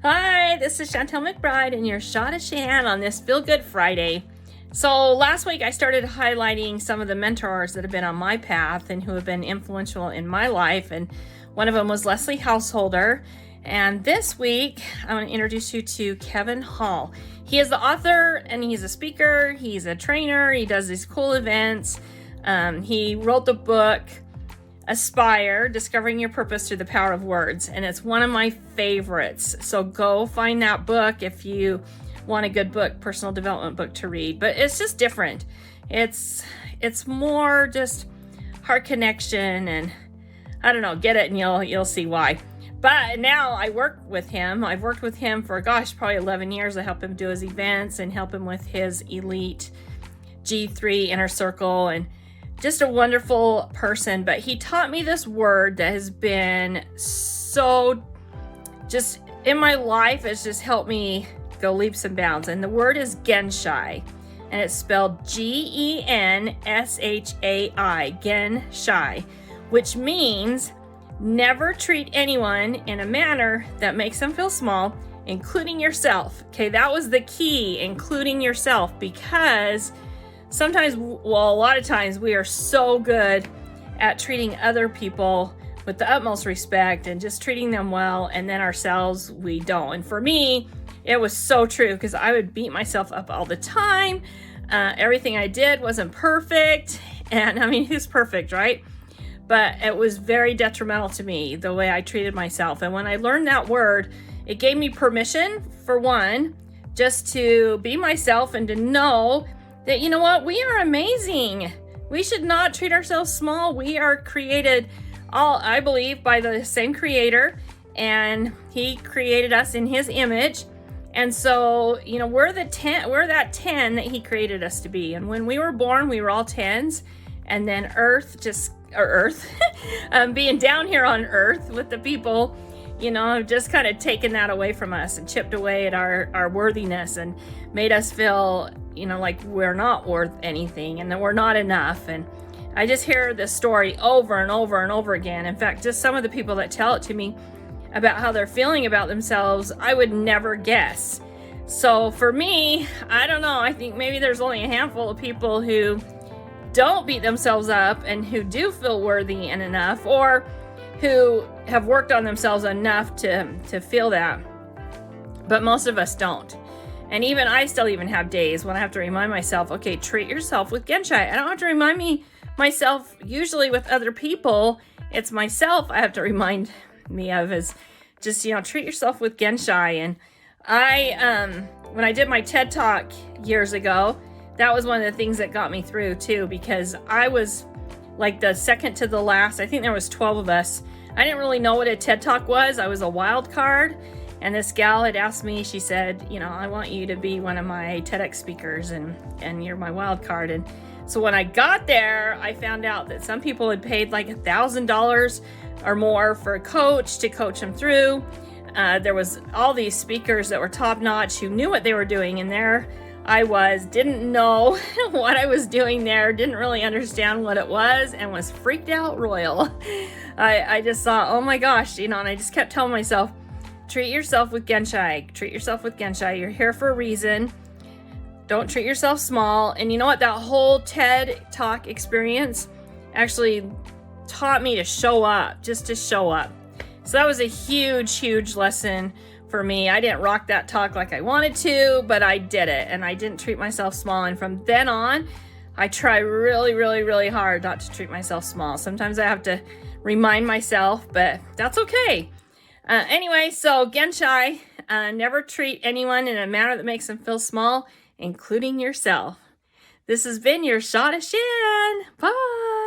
Hi, this is Shantel McBride and your shot of Shan on this Feel Good Friday. So last week I started highlighting some of the mentors that have been on my path and who have been influential in my life, and one of them was Leslie Householder. And this week I want to introduce you to Kevin Hall. He is the author and he's a speaker, he's a trainer, he does these cool events. He wrote the book Aspire, Discovering Your Purpose Through the Power of Words, and it's one of my favorites. So go find that book if you want a good book, personal development book to read. But it's just different. It's more just heart connection, and I don't know, get it and you'll see why. But now I work with him. I've worked with him for probably 11 years. I help him do his events and help him with his elite G3 inner circle, and just a wonderful person. But he taught me this word that has been so just in my life. It's just helped me go leaps and bounds. And the word is Genshai, and it's spelled Genshai, Genshai, which means never treat anyone in a manner that makes them feel small, including yourself. Okay, that was the key, including yourself, because sometimes, well, a lot of times we are so good at treating other people with the utmost respect and just treating them well, and then ourselves, we don't. And for me, it was so true, because I would beat myself up all the time. Everything I did wasn't perfect. And I mean, who's perfect, right? But it was very detrimental to me, the way I treated myself. And when I learned that word, it gave me permission, for one, just to be myself and to know that, you know what, we are amazing. We should not treat ourselves small. We are created all, I believe, by the same creator, and he created us in his image. And so, you know, we're that 10 that he created us to be. And when we were born, we were all 10s. And then being down here on earth with the people, you know, just kind of taken that away from us and chipped away at our worthiness and made us feel, you know, like we're not worth anything and that we're not enough. And I just hear this story over and over and over again. In fact, just some of the people that tell it to me about how they're feeling about themselves, I would never guess. So for me, I don't know, I think maybe there's only a handful of people who don't beat themselves up and who do feel worthy and enough, or who have worked on themselves enough to feel that. But most of us don't. And even I still have days when I have to remind myself, okay, treat yourself with Genshai. I don't have to remind myself usually with other people. It's myself I have to remind me of, is just, you know, treat yourself with Genshai. And I, when I did my TED Talk years ago, that was one of the things that got me through too, because I was like the second to the last. I think there was 12 of us. I didn't really know what a TED Talk was. I was a wild card. And this gal had asked me, she said, you know, I want you to be one of my TEDx speakers, and you're my wild card. And so when I got there, I found out that some people had paid like $1,000 or more for a coach to coach them through. There was all these speakers that were top notch who knew what they were doing, and there I didn't know what I was doing there, didn't really understand what it was, and was freaked out royal. I just thought, oh my gosh, you know, and I just kept telling myself, treat yourself with Genshai, treat yourself with Genshai. You're here for a reason. Don't treat yourself small. And you know what? That whole TED Talk experience actually taught me to show up, just to show up. So that was a huge, huge lesson for me. I didn't rock that talk like I wanted to, but I did it, and I didn't treat myself small. And from then on, I try really, really, really hard not to treat myself small. Sometimes I have to remind myself, but that's okay. Anyway, so Genshai, never treat anyone in a manner that makes them feel small, including yourself. This has been your shot of Shan. Bye.